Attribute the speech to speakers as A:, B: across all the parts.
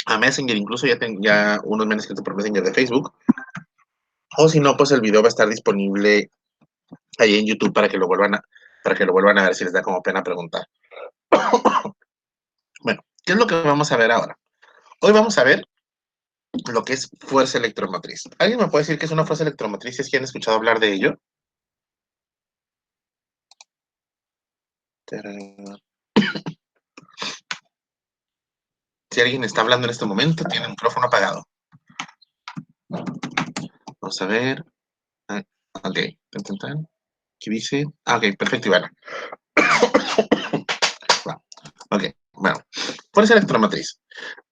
A: a Messenger, incluso ya unos me han escrito por Messenger de Facebook, o si no, pues el video va a estar disponible ahí en YouTube para que lo vuelvan a ver si les da como pena preguntar. Bueno, ¿qué es lo que vamos a ver ahora? Hoy vamos a ver lo que es fuerza electromotriz. ¿Alguien me puede decir qué es una fuerza electromotriz si es que han escuchado hablar de ello? Si alguien está hablando en este momento, tiene el micrófono apagado. Vamos a ver. Ah, ok. ¿Qué dice? Ah, ok, perfecto, Ivana. Ok, bueno. Fuerza electromotriz.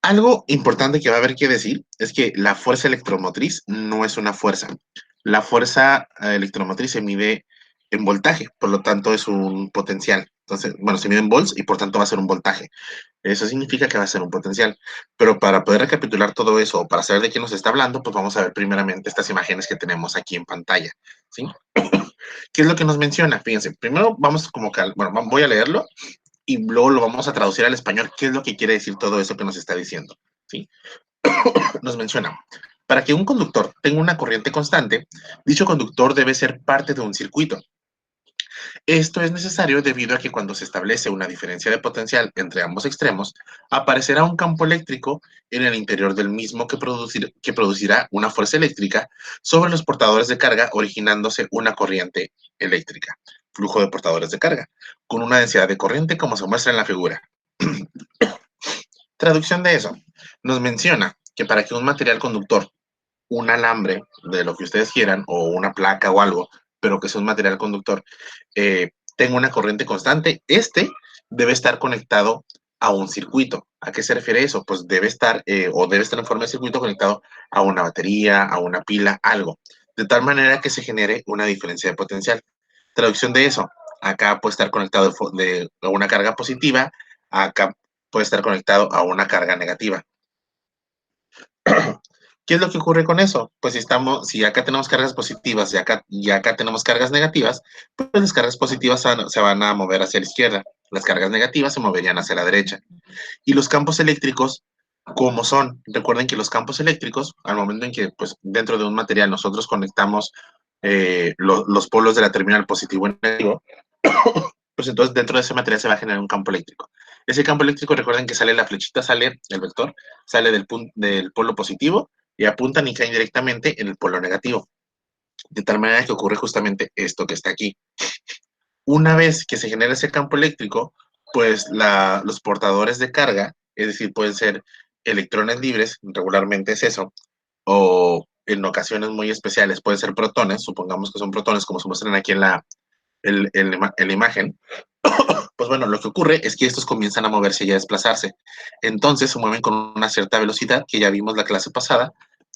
A: Algo importante que va a haber que decir es que la fuerza electromotriz no es una fuerza. La fuerza electromotriz se mide en voltaje, por lo tanto es un potencial. Entonces, bueno, se mide en volts y por tanto va a ser un voltaje. Eso significa que va a ser un potencial. Pero para poder recapitular todo eso o para saber de qué nos está hablando, pues vamos a ver primeramente estas imágenes que tenemos aquí en pantalla. ¿Sí? ¿Qué es lo que nos menciona? Fíjense, primero vamos como que, bueno, voy a leerlo y luego lo vamos a traducir al español. ¿Qué es lo que quiere decir todo eso que nos está diciendo? ¿Sí? Nos menciona, para que un conductor tenga una corriente constante, dicho conductor debe ser parte de un circuito. Esto es necesario debido a que cuando se establece una diferencia de potencial entre ambos extremos, aparecerá un campo eléctrico en el interior del mismo que producirá una fuerza eléctrica sobre los portadores de carga, originándose una corriente eléctrica. Flujo de portadores de carga, con una densidad de corriente como se muestra en la figura. Traducción de eso. Nos menciona que para que un material conductor, un alambre de lo que ustedes quieran, o una placa o algo, pero que sea un material conductor, tenga una corriente constante, debe estar conectado a un circuito. ¿A qué se refiere eso? Pues debe estar, o debe estar en forma de circuito conectado a una batería, a una pila, algo. De tal manera que se genere una diferencia de potencial. Traducción de eso. Acá puede estar conectado a una carga positiva, acá puede estar conectado a una carga negativa. ¿Qué es lo que ocurre con eso? Pues si acá tenemos cargas positivas y acá tenemos cargas negativas, pues las cargas positivas se van a mover hacia la izquierda, las cargas negativas se moverían hacia la derecha. Y los campos eléctricos, ¿cómo son? Recuerden que los campos eléctricos, al momento en que pues, dentro de un material nosotros conectamos los polos de la terminal positivo y negativo, pues entonces dentro de ese material se va a generar un campo eléctrico. Ese campo eléctrico, recuerden que sale la flechita, sale el vector, sale del polo positivo y apuntan y caen directamente en el polo negativo. De tal manera que ocurre justamente esto que está aquí. Una vez que se genera ese campo eléctrico, pues los portadores de carga, es decir, pueden ser electrones libres, regularmente es eso, o en ocasiones muy especiales pueden ser protones, supongamos que son protones como se muestran aquí en la imagen, pues bueno, lo que ocurre es que estos comienzan a moverse y a desplazarse. Entonces se mueven con una cierta velocidad, que ya vimos la clase pasada,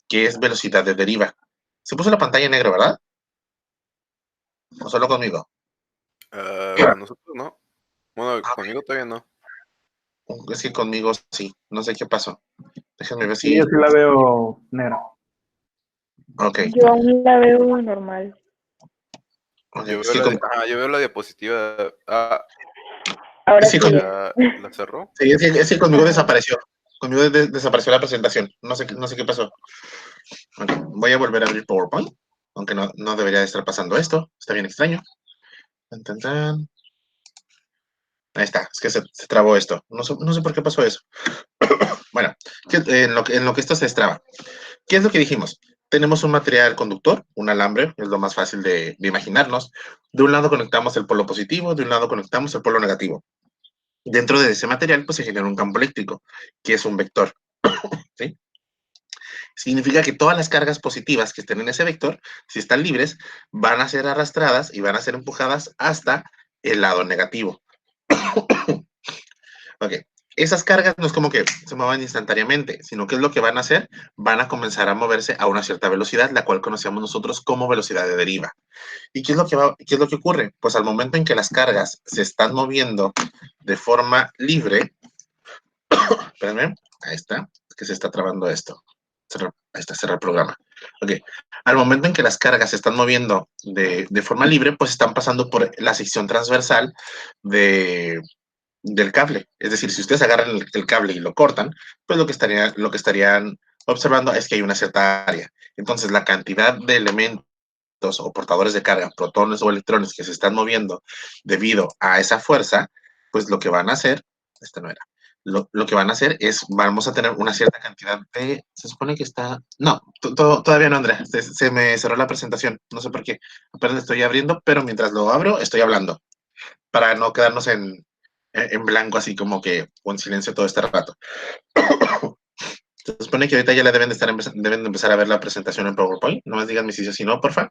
A: que es velocidad de deriva. Se puso la pantalla en negro, ¿verdad? ¿O solo conmigo?
B: Con nosotros no. Bueno, conmigo todavía no.
A: Es que conmigo sí. No sé qué pasó. Déjenme ver
C: Sí, yo
A: si...
C: sí la veo negra.
A: Ok.
D: Yo aún la veo normal.
A: Okay.
B: Yo veo la diapositiva.
D: Ahora
A: Es que
D: sí.
B: ¿Ya la cerró?
A: sí, es que conmigo
D: Ajá.
A: desapareció. Conmigo desapareció la presentación. No sé qué pasó. Okay. Voy a volver a abrir PowerPoint. Aunque no debería de estar pasando esto. Está bien extraño. Tan, tan, tan. Ahí está, es que se trabó esto. No sé por qué pasó eso. Bueno, en lo que esto se destraba. ¿Qué es lo que dijimos? Tenemos un material conductor, un alambre, es lo más fácil de imaginarnos. De un lado conectamos el polo positivo, de un lado conectamos el polo negativo. Dentro de ese material, pues se genera un campo eléctrico, que es un vector. ¿Sí? Significa que todas las cargas positivas que estén en ese vector, si están libres, van a ser arrastradas y van a ser empujadas hasta el lado negativo. Ok. Esas cargas no es como que se muevan instantáneamente, sino que es lo que van a hacer, van a comenzar a moverse a una cierta velocidad, la cual conocemos nosotros como velocidad de deriva. ¿Y qué es lo que ocurre? Pues al momento en que las cargas se están moviendo de forma libre, espérenme, ahí está, que se está trabando esto. Ahí está, cerrar el programa. Ok. Al momento en que las cargas se están moviendo de forma libre, pues están pasando por la sección transversal de del cable. Es decir, si ustedes agarran el cable y lo cortan, pues lo que estarían observando es que hay una cierta área. Entonces, la cantidad de elementos o portadores de carga, protones o electrones que se están moviendo debido a esa fuerza, pues lo que van a hacer, esta no era, lo que van a hacer es, vamos a tener una cierta cantidad de, se supone que está, no, todavía no, Andrea, se me cerró la presentación, no sé por qué, apenas estoy abriendo, pero mientras lo abro, estoy hablando, para no quedarnos en blanco, así como que, o en silencio todo este rato. Se supone que ahorita ya le deben de empezar a ver la presentación en PowerPoint, nomás díganme si sí o si no, porfa.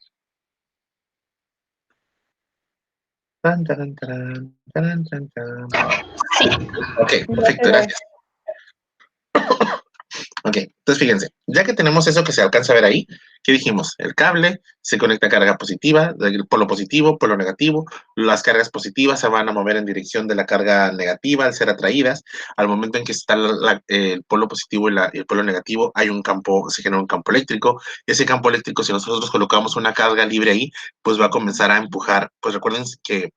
A: Tan, taran, taran, taran, taran, taran. Ok, perfecto, gracias. Ok, entonces fíjense, ya que tenemos eso que se alcanza a ver ahí, ¿qué dijimos? El cable se conecta a carga positiva, el polo positivo, polo negativo, las cargas positivas se van a mover en dirección de la carga negativa al ser atraídas, al momento en que está el polo positivo y el polo negativo, hay un campo, se genera un campo eléctrico, ese campo eléctrico, si nosotros colocamos una carga libre ahí, pues va a comenzar a empujar, pues recuerden que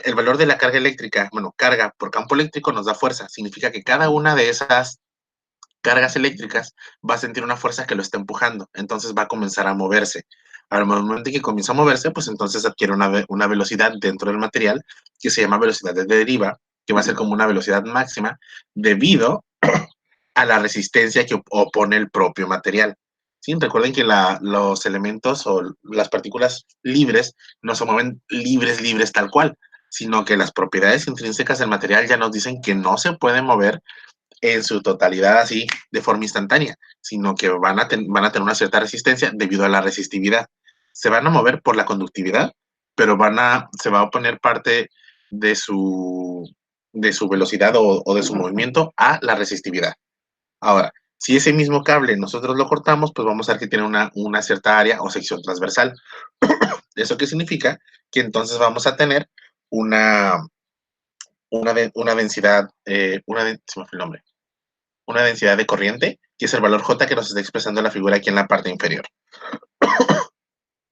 A: el valor de la carga eléctrica, bueno, carga por campo eléctrico nos da fuerza, significa que cada una de esas cargas eléctricas va a sentir una fuerza que lo está empujando, entonces va a comenzar a moverse. Al momento en que comienza a moverse, pues entonces adquiere una velocidad dentro del material que se llama velocidad de deriva, que va a ser como una velocidad máxima debido a la resistencia que opone el propio material. ¿Sí? Recuerden que los elementos o las partículas libres no se mueven libres tal cual, sino que las propiedades intrínsecas del material ya nos dicen que no se pueden mover en su totalidad así de forma instantánea, sino que van a tener una cierta resistencia debido a la resistividad. Se van a mover por la conductividad, pero se va a oponer parte de su velocidad o de su movimiento a la resistividad. Ahora, si ese mismo cable nosotros lo cortamos, pues vamos a ver que tiene una cierta área o sección transversal. ¿Eso qué significa? Que entonces vamos a tener una densidad, se me fue el nombre, una densidad de corriente, que es el valor J que nos está expresando la figura aquí en la parte inferior.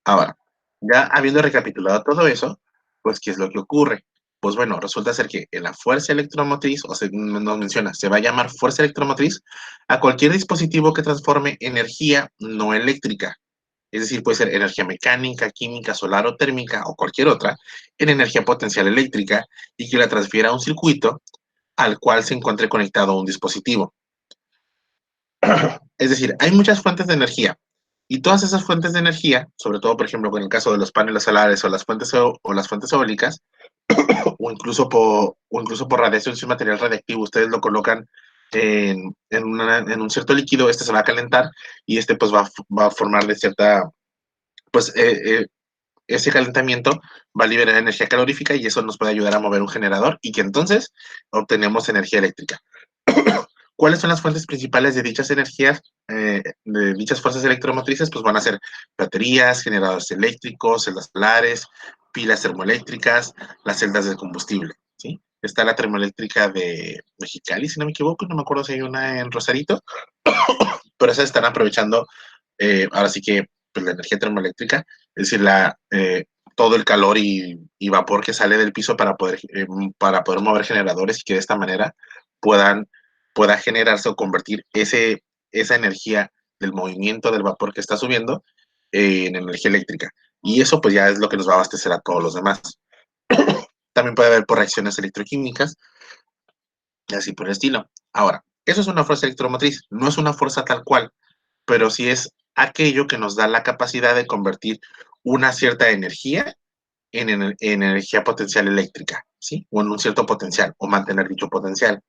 A: Ahora, ya habiendo recapitulado todo eso, pues, ¿qué es lo que ocurre? Pues bueno, resulta ser que en la fuerza electromotriz, o se nos menciona, se va a llamar fuerza electromotriz a cualquier dispositivo que transforme energía no eléctrica, es decir, puede ser energía mecánica, química, solar o térmica, o cualquier otra, en energía potencial eléctrica y que la transfiera a un circuito al cual se encuentre conectado un dispositivo. Es decir, hay muchas fuentes de energía y todas esas fuentes de energía, sobre todo, por ejemplo, en el caso de los paneles solares o las fuentes eólicas, o incluso por radiación, si un material radiactivo, ustedes lo colocan en un cierto líquido, este se va a calentar y este pues va a formar de cierta, pues ese calentamiento va a liberar energía calorífica y eso nos puede ayudar a mover un generador y que entonces obtenemos energía eléctrica. ¿Cuáles son las fuentes principales de dichas energías, de dichas fuerzas electromotrices? Pues van a ser baterías, generadores eléctricos, celdas solares, pilas termoeléctricas, las celdas de combustible, ¿sí? Está la termoeléctrica de Mexicali, si no me equivoco, no me acuerdo si hay una en Rosarito, pero esas están aprovechando, ahora sí que, pues, la energía termoeléctrica, es decir, todo el calor y vapor que sale del piso para poder mover generadores y que de esta manera pueda generarse o convertir esa energía del movimiento del vapor que está subiendo en energía eléctrica. Y eso pues ya es lo que nos va a abastecer a todos los demás. También puede haber por reacciones electroquímicas y así por el estilo. Ahora, eso es una fuerza electromotriz, no es una fuerza tal cual, pero sí es aquello que nos da la capacidad de convertir una cierta energía en energía potencial eléctrica, ¿sí? O en un cierto potencial, o mantener dicho potencial.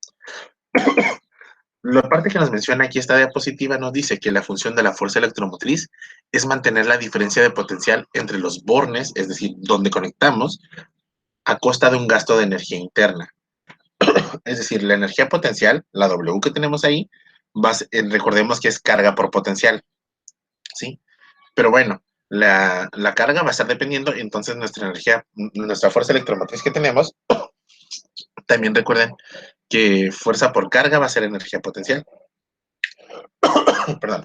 A: La parte que nos menciona aquí esta diapositiva nos dice que la función de la fuerza electromotriz es mantener la diferencia de potencial entre los bornes, es decir, donde conectamos, a costa de un gasto de energía interna. Es decir, la energía potencial, la W que tenemos ahí, recordemos que es carga por potencial, ¿sí? Pero bueno, la carga va a estar dependiendo, entonces nuestra fuerza electromotriz que tenemos, también recuerden que fuerza por carga va a ser energía potencial. Perdón,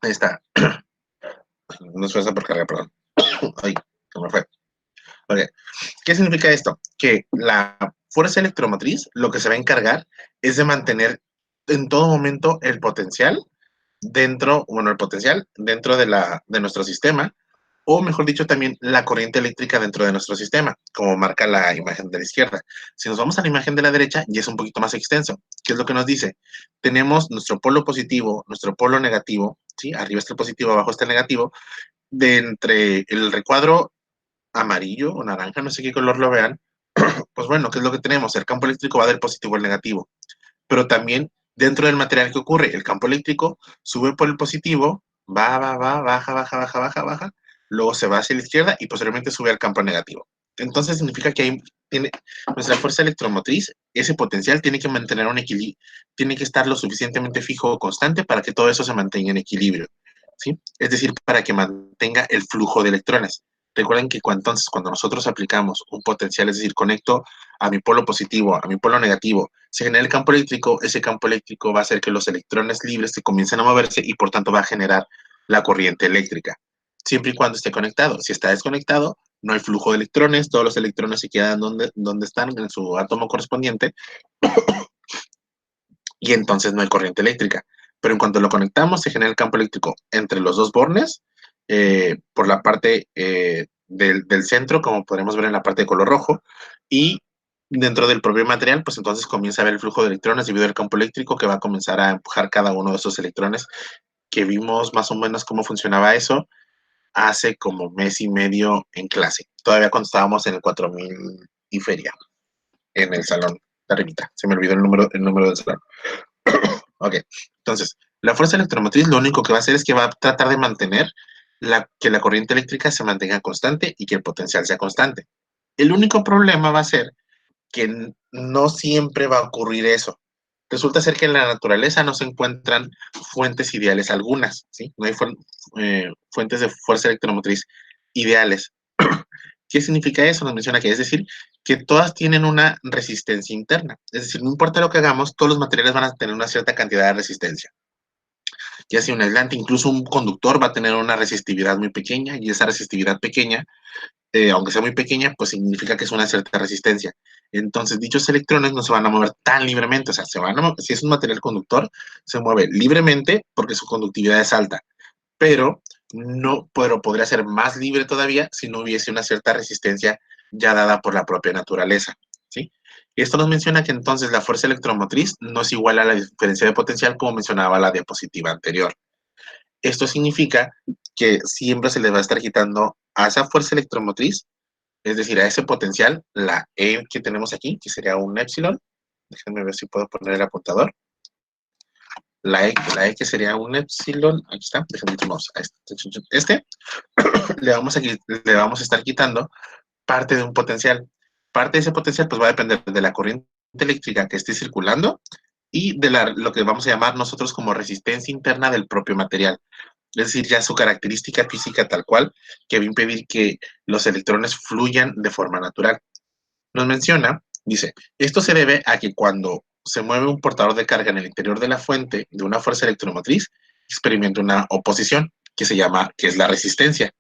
A: ahí está. No es fuerza por carga, perdón. Ay, se me fue. Okay. ¿Qué significa esto? Que fuerza electromotriz lo que se va a encargar es de mantener en todo momento el potencial dentro de nuestro sistema, o mejor dicho, también la corriente eléctrica dentro de nuestro sistema, como marca la imagen de la izquierda. Si nos vamos a la imagen de la derecha, ya es un poquito más extenso. ¿Qué es lo que nos dice? Tenemos nuestro polo positivo, nuestro polo negativo, ¿sí? Arriba está el positivo, abajo está el negativo, de entre el recuadro amarillo o naranja, no sé qué color lo vean, pues bueno, ¿qué es lo que tenemos? El campo eléctrico va del positivo al negativo, pero también dentro del material que ocurre, el campo eléctrico sube por el positivo, baja, luego se va hacia la izquierda y posteriormente sube al campo negativo. Entonces significa que nuestra fuerza electromotriz, ese potencial tiene que mantener un equilibrio, tiene que estar lo suficientemente fijo o constante para que todo eso se mantenga en equilibrio, ¿sí? Es decir, para que mantenga el flujo de electrones. Recuerden que entonces cuando nosotros aplicamos un potencial, es decir, conecto a mi polo positivo, a mi polo negativo, se genera el campo eléctrico, ese campo eléctrico va a hacer que los electrones libres se comiencen a moverse y por tanto va a generar la corriente eléctrica, siempre y cuando esté conectado. Si está desconectado, no hay flujo de electrones, todos los electrones se quedan donde están, en su átomo correspondiente, y entonces no hay corriente eléctrica. Pero en cuanto lo conectamos, se genera el campo eléctrico entre los dos bornes, por la parte del centro, como podemos ver en la parte de color rojo, y dentro del propio material, pues entonces comienza a haber el flujo de electrones debido al campo eléctrico que va a comenzar a empujar cada uno de esos electrones, que vimos más o menos cómo funcionaba eso hace como mes y medio en clase, todavía cuando estábamos en el 4000 y feria, en el salón de arribita. Se me olvidó el número del salón. Ok, entonces, la fuerza electromotriz lo único que va a hacer es que va a tratar de mantener que la corriente eléctrica se mantenga constante y que el potencial sea constante. El único problema va a ser que no siempre va a ocurrir eso. Resulta ser que en la naturaleza no se encuentran fuentes ideales algunas, ¿sí? No hay fuentes de fuerza electromotriz ideales. ¿Qué significa eso? Nos menciona que es decir, que todas tienen una resistencia interna. Es decir, no importa lo que hagamos, todos los materiales van a tener una cierta cantidad de resistencia. Ya sea un aislante, incluso un conductor va a tener una resistividad muy pequeña, y esa resistividad pequeña, aunque sea muy pequeña, pues significa que es una cierta resistencia. Entonces, dichos electrones no se van a mover tan libremente, o sea, si es un material conductor, se mueve libremente porque su conductividad es alta, pero podría ser más libre todavía si no hubiese una cierta resistencia ya dada por la propia naturaleza, ¿sí? Esto nos menciona que entonces la fuerza electromotriz no es igual a la diferencia de potencial como mencionaba la diapositiva anterior. Esto significa que siempre se le va a estar quitando a esa fuerza electromotriz, es decir, a ese potencial, la E que tenemos aquí, que sería un épsilon. Déjenme ver si puedo poner el apuntador. La E que sería un épsilon, aquí está, déjenme tomar le vamos a estar quitando parte de un potencial. Parte de ese potencial pues va a depender de la corriente eléctrica que esté circulando y de lo que vamos a llamar nosotros como resistencia interna del propio material. Es decir, ya su característica física tal cual, que va a impedir que los electrones fluyan de forma natural. Nos menciona, dice, esto se debe a que cuando se mueve un portador de carga en el interior de la fuente de una fuerza electromotriz, experimenta una oposición que es la resistencia.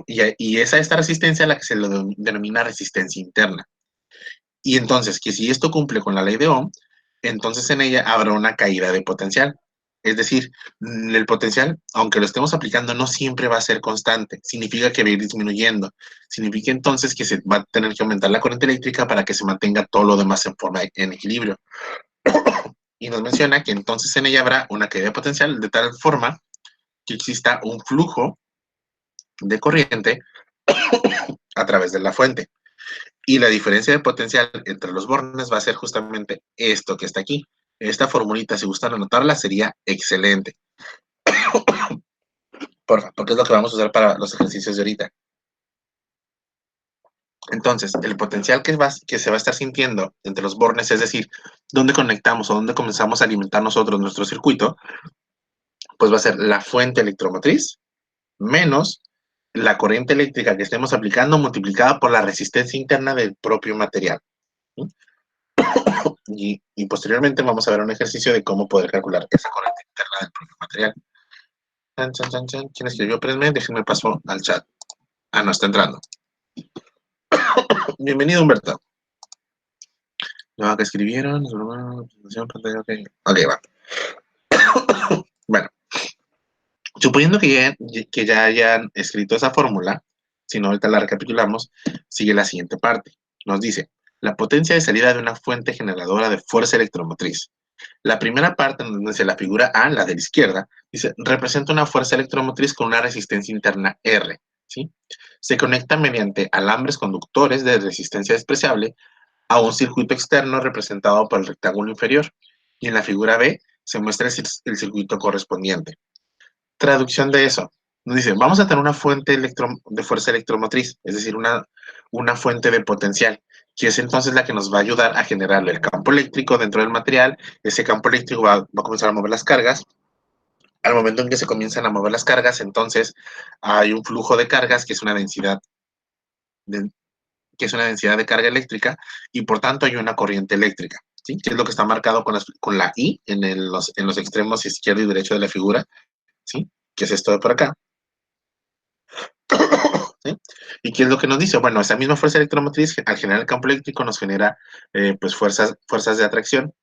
A: Y es a esta resistencia a la que se le denomina resistencia interna. Y entonces, que si esto cumple con la ley de Ohm, entonces en ella habrá una caída de potencial. Es decir, el potencial, aunque lo estemos aplicando, no siempre va a ser constante. Significa que va a ir disminuyendo. Significa entonces que se va a tener que aumentar la corriente eléctrica para que se mantenga todo lo demás en equilibrio. Y nos menciona que entonces en ella habrá una caída de potencial de tal forma que exista un flujo de corriente a través de la fuente. Y la diferencia de potencial entre los bornes va a ser justamente esto que está aquí. Esta formulita, si gustan anotarla, sería excelente. Porfa, porque es lo que vamos a usar para los ejercicios de ahorita. Entonces, el potencial que se va a estar sintiendo entre los bornes, es decir, dónde conectamos o dónde comenzamos a alimentar nosotros nuestro circuito, pues va a ser la fuente electromotriz menos la corriente eléctrica que estemos aplicando multiplicada por la resistencia interna del propio material. ¿Sí? Y posteriormente vamos a ver un ejercicio de cómo poder calcular esa corriente interna del propio material. ¿Quién escribió? Espérenme, déjenme paso al chat. Ah, no, está entrando. Bienvenido, Humberto. No, que escribieron. Ok, va. Bueno, suponiendo que ya hayan escrito esa fórmula, si no, ahorita la recapitulamos, sigue la siguiente parte. Nos dice, la potencia de salida de una fuente generadora de fuerza electromotriz. La primera parte, donde dice la figura A, la de la izquierda, dice, representa una fuerza electromotriz con una resistencia interna R, ¿sí? Se conecta mediante alambres conductores de resistencia despreciable a un circuito externo representado por el rectángulo inferior. Y en la figura B se muestra el circuito correspondiente. Traducción de eso. Nos dice, vamos a tener una fuente de fuerza electromotriz, es decir, una fuente de potencial, que es entonces la que nos va a ayudar a generar el campo eléctrico dentro del material. Ese campo eléctrico va a comenzar a mover las cargas. Al momento en que se comienzan a mover las cargas, entonces hay un flujo de cargas que es una densidad de, de carga eléctrica y por tanto hay una corriente eléctrica, ¿sí? Que es lo que está marcado con la I en los extremos izquierdo y derecho de la figura, ¿sí? Que es esto de por acá. ¿Sí? ¿Y qué es lo que nos dice? Bueno, esa misma fuerza electromotriz al generar el campo eléctrico nos genera pues fuerzas de atracción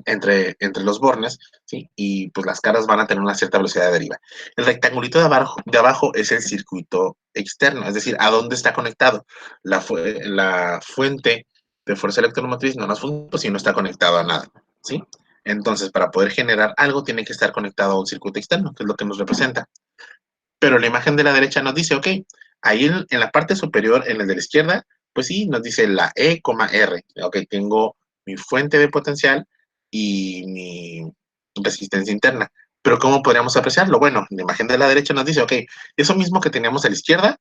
A: entre los bornes, ¿sí? Y pues las caras van a tener una cierta velocidad de deriva. El rectangulito de abajo es el circuito externo, es decir, a dónde está conectado. La fuente de fuerza electromotriz no nos funciona si no está conectado a nada, ¿sí? Entonces, para poder generar algo, tiene que estar conectado a un circuito externo, que es lo que nos representa. Pero la imagen de la derecha nos dice, ok, ahí en la parte superior, en el de la izquierda, pues sí, nos dice la E, R. Ok, tengo mi fuente de potencial y mi resistencia interna. Pero ¿cómo podríamos apreciarlo? Bueno, la imagen de la derecha nos dice, ok, eso mismo que teníamos a la izquierda,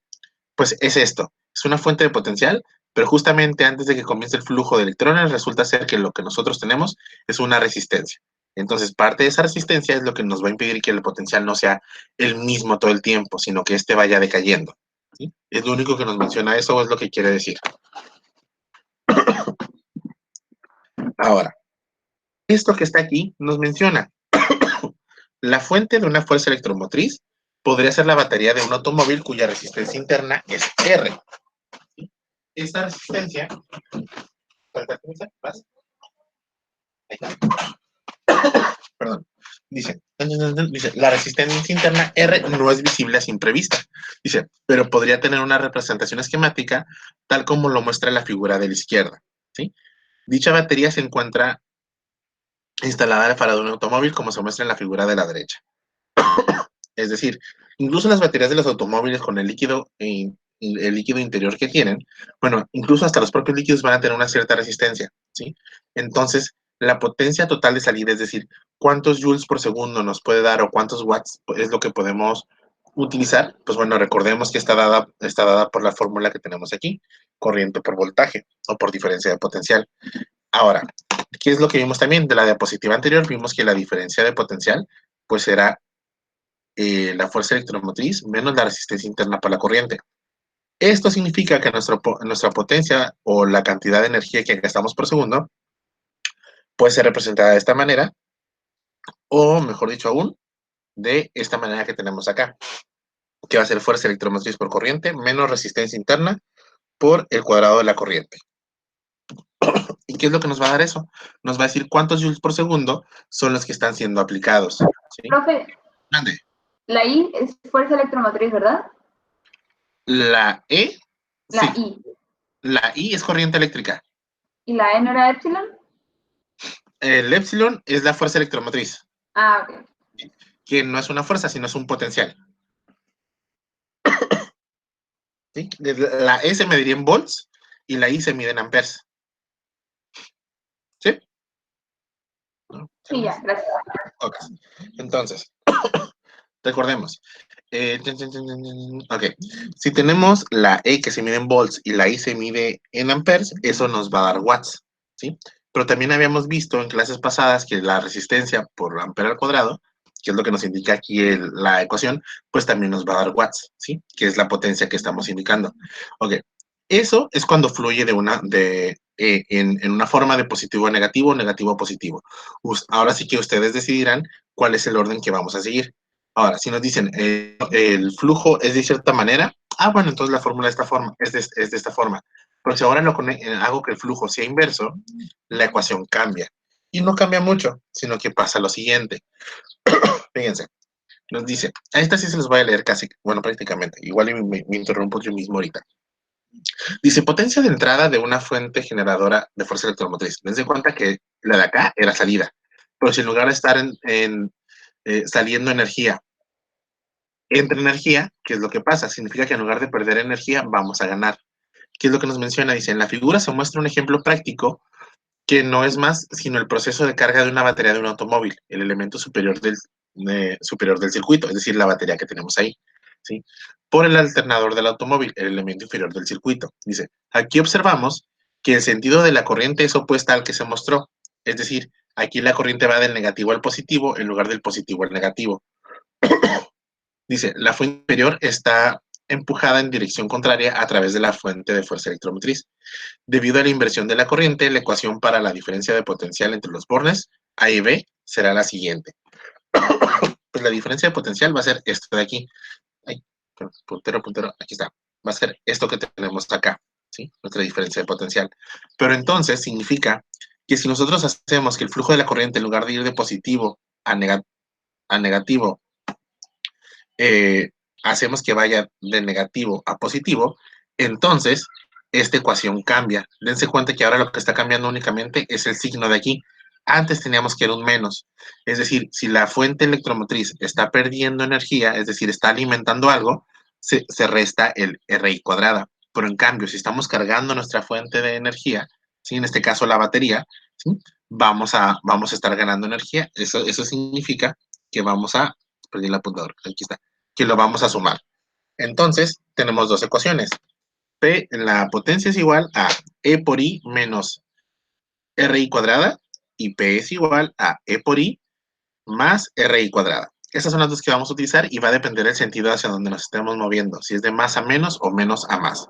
A: pues es esto. Es una fuente de potencial, pero justamente antes de que comience el flujo de electrones, resulta ser que lo que nosotros tenemos es una resistencia. Entonces, parte de esa resistencia es lo que nos va a impedir que el potencial no sea el mismo todo el tiempo, sino que éste vaya decayendo. ¿Sí? Es lo único que nos menciona eso, o es lo que quiere decir. Ahora, esto que está aquí nos menciona la fuente de una fuerza electromotriz podría ser la batería de un automóvil cuya resistencia interna es R. ¿Sí? Esta resistencia perdón, dice, la resistencia interna R no es visible a simple vista, dice, pero podría tener una representación esquemática tal como lo muestra la figura de la izquierda, ¿sí? Dicha batería se encuentra instalada al faro de un automóvil como se muestra en la figura de la derecha. Es decir, incluso las baterías de los automóviles con el líquido interior que tienen, bueno, incluso hasta los propios líquidos van a tener una cierta resistencia, ¿sí? Entonces, la potencia total de salida, es decir, cuántos joules por segundo nos puede dar o cuántos watts es lo que podemos utilizar, pues bueno, recordemos que está dada por la fórmula que tenemos aquí, corriente por voltaje o por diferencia de potencial. Ahora, ¿qué es lo que vimos también? De la diapositiva anterior vimos que la diferencia de potencial, pues era la fuerza electromotriz menos la resistencia interna para la corriente. Esto significa que nuestra potencia o la cantidad de energía que gastamos por segundo puede ser representada de esta manera, o mejor dicho aún, de esta manera que tenemos acá, que va a ser fuerza electromotriz por corriente menos resistencia interna por el cuadrado de la corriente. ¿Y qué es lo que nos va a dar eso? Nos va a decir cuántos joules por segundo son los que están siendo aplicados. ¿Sí?
C: Profe,
A: Grande.
C: la I es fuerza electromotriz, ¿verdad?
A: La E,
C: La
A: sí.
C: I.
A: La I es corriente eléctrica.
C: ¿Y la E no era epsilon?
A: El epsilon es la fuerza electromotriz.
C: Ah, ok.
A: Que no es una fuerza, sino es un potencial. ¿Sí? La E se mediría en volts y la I se mide en amperes. ¿Sí? ¿No?
C: Sí, ya, gracias.
A: Ok. Entonces, recordemos. Ok. Si tenemos la E que se mide en volts y la I se mide en amperes, eso nos va a dar watts. ¿Sí? Pero también habíamos visto en clases pasadas que la resistencia por ampere al cuadrado, que es lo que nos indica aquí la ecuación, pues también nos va a dar watts, ¿sí? Que es la potencia que estamos indicando. Ok. Eso es cuando fluye en una forma de positivo a negativo, negativo a positivo. Ahora sí que ustedes decidirán cuál es el orden que vamos a seguir. Ahora, si nos dicen el flujo es de cierta manera, bueno, entonces la fórmula de esta forma, es de esta forma. Pero si ahora hago que el flujo sea inverso, la ecuación cambia. Y no cambia mucho, sino que pasa lo siguiente. Fíjense, nos dice, a esta sí se los voy a leer casi, bueno, prácticamente. Igual me interrumpo yo mismo ahorita. Dice, potencia de entrada de una fuente generadora de fuerza electromotriz. Dense cuenta que la de acá era salida. Pero si en lugar de estar saliendo energía, entra energía, ¿qué es lo que pasa? Significa que en lugar de perder energía, vamos a ganar. ¿Qué es lo que nos menciona? Dice, en la figura se muestra un ejemplo práctico que no es más sino el proceso de carga de una batería de un automóvil, el elemento superior del circuito, es decir, la batería que tenemos ahí, ¿sí? Por el alternador del automóvil, el elemento inferior del circuito. Dice, aquí observamos que el sentido de la corriente es opuesta al que se mostró, es decir, aquí la corriente va del negativo al positivo en lugar del positivo al negativo. Dice, la fuente inferior está empujada en dirección contraria a través de la fuente de fuerza electromotriz. Debido a la inversión de la corriente, la ecuación para la diferencia de potencial entre los bornes A y B será la siguiente. Pues la diferencia de potencial va a ser esto de aquí. Ay, puntero, aquí está. Va a ser esto que tenemos acá, ¿sí? Nuestra diferencia de potencial. Pero entonces significa que si nosotros hacemos que el flujo de la corriente, en lugar de ir de positivo a negativo, hacemos que vaya de negativo a positivo, entonces esta ecuación cambia. Dense cuenta que ahora lo que está cambiando únicamente es el signo de aquí. Antes teníamos que era un menos. Es decir, si la fuente electromotriz está perdiendo energía, es decir, está alimentando algo, se resta el RI cuadrada. Pero en cambio, si estamos cargando nuestra fuente de energía, ¿sí? En este caso la batería, ¿sí? vamos a estar ganando energía. Eso significa que perdí el apuntador, aquí está, que lo vamos a sumar. Entonces, tenemos dos ecuaciones. La potencia es igual a E por I menos RI cuadrada y P es igual a E por I más RI cuadrada. Esas son las dos que vamos a utilizar y va a depender del sentido hacia donde nos estemos moviendo, si es de más a menos o menos a más.